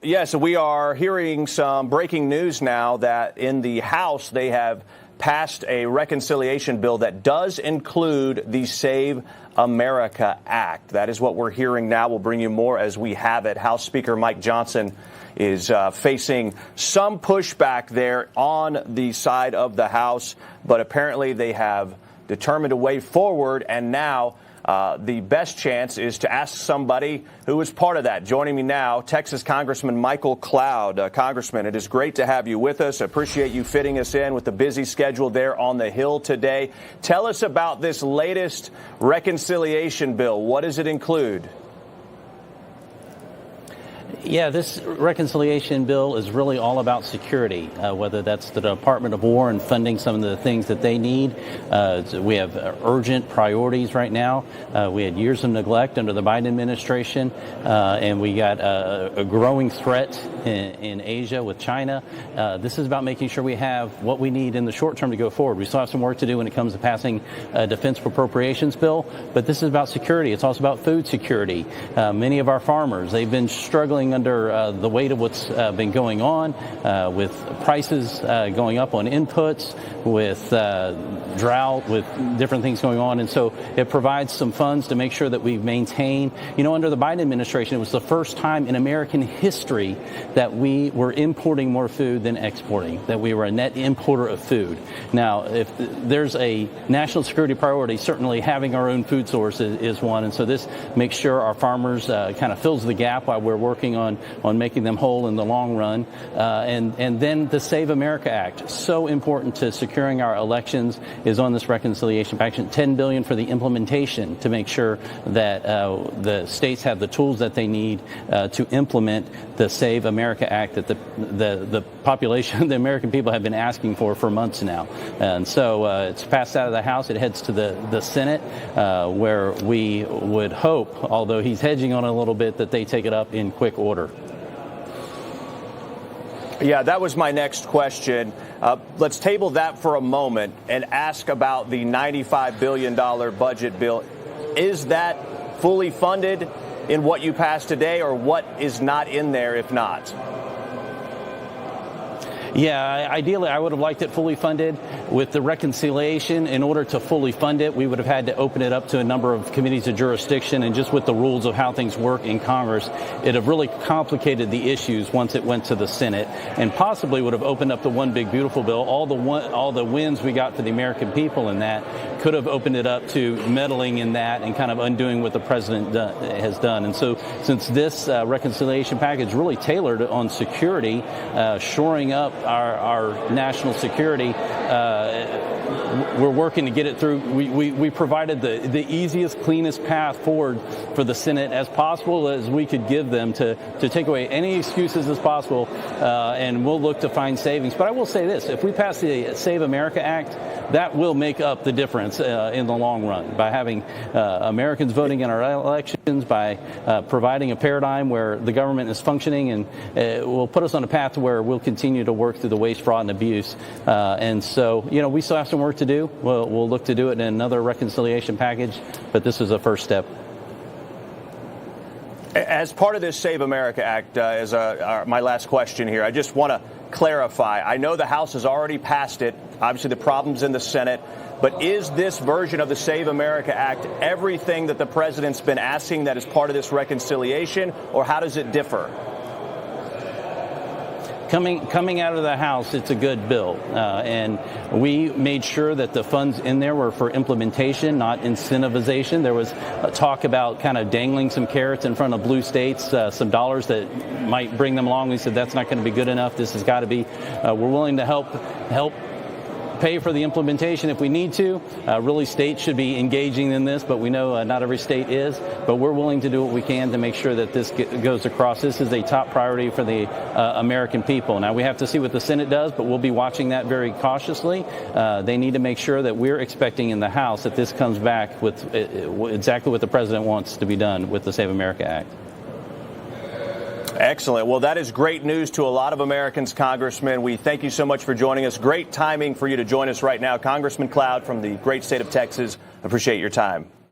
Yes, we are hearing some breaking news now that in the House they have passed a reconciliation bill that does include the Save America Act. That is what we're hearing now. We'll bring you more as we have it. House Speaker Mike Johnson is facing some pushback there on the side of the House, but apparently they have determined a way forward, and now the best chance is to ask somebody who is part of that. Joining me now, Texas Congressman Michael Cloud. Congressman, it is great to have you with us. Appreciate you fitting us in with the busy schedule there on the Hill today. Tell us about this latest reconciliation bill. What does it include? Yeah, this reconciliation bill is really all about security, whether that's the Department of War and funding some of the things that they need. We have urgent priorities right now. We had years of neglect under the Biden administration, and we got a growing threat in Asia with China. This is about making sure we have what we need in the short term to go forward. We still have some work to do when it comes to passing a defense appropriations bill, but this is about security. It's also about food security. Many of our farmers, they've been struggling under the weight of what's been going on with prices going up on inputs, with drought, with different things going on. And so it provides some funds to make sure that we maintain, under the Biden administration, it was the first time in American history that we were importing more food than exporting, that we were a net importer of food. Now, if there's a national security priority, certainly having our own food source is one. And so this makes sure our farmers kind of fills the gap while we're working on making them whole in the long run. And then the Save America Act, so important to securing our elections, is on this reconciliation package. $10 billion for the implementation to make sure that the states have the tools that they need to implement the Save America Act that the population, the American people, have been asking for months now. And so it's passed out of the House. It heads to the Senate, where we would hope, although he's hedging on it a little bit, that they take it up in quick order. Yeah, that was my next question. Let's table that for a moment and ask about the $95 billion budget bill. Is that fully funded in what you passed today, or what is not in there if not? Yeah, ideally, I would have liked it fully funded. With the reconciliation, in order to fully fund it, we would have had to open it up to a number of committees of jurisdiction, and just with the rules of how things work in Congress, it have really complicated the issues once it went to the Senate, and possibly would have opened up the one big beautiful bill. All the wins we got for the American people in that could have opened it up to meddling in that and kind of undoing what the president has done. And so, since this reconciliation package is really tailored on security, shoring up our national security, we're working to get it through. We provided the easiest, cleanest path forward for the Senate as possible as we could give them to take away any excuses as possible, and we'll look to find savings. But I will say this: if we pass the Save America Act, that will make up the difference in the long run by having Americans voting in our elections, by providing a paradigm where the government is functioning, and will put us on a path to where we'll continue to work through the waste, fraud, and abuse. And so, we still have some work to do. We'll look to do it in another reconciliation package, but this is a first step. As part of this Save America Act, my last question here, I just want to clarify. I know the House has already passed it. Obviously, the problem's in the Senate. But is this version of the Save America Act everything that the president's been asking that is part of this reconciliation, or how does it differ? Coming out of the House, it's a good bill, and we made sure that the funds in there were for implementation, not incentivization. There was a talk about kind of dangling some carrots in front of blue states, some dollars that might bring them along. We said that's not going to be good enough. This has got to be. We're willing to help pay for the implementation if we need to. Really, states should be engaging in this, but we know not every state is. But we're willing to do what we can to make sure that this goes across. This is a top priority for the American people. Now, we have to see what the Senate does, but we'll be watching that very cautiously. They need to make sure that we're expecting in the House that this comes back with exactly what the president wants to be done with the Save America Act. Excellent. Well, that is great news to a lot of Americans, Congressman. We thank you so much for joining us. Great timing for you to join us right now. Congressman Cloud from the great state of Texas. Appreciate your time.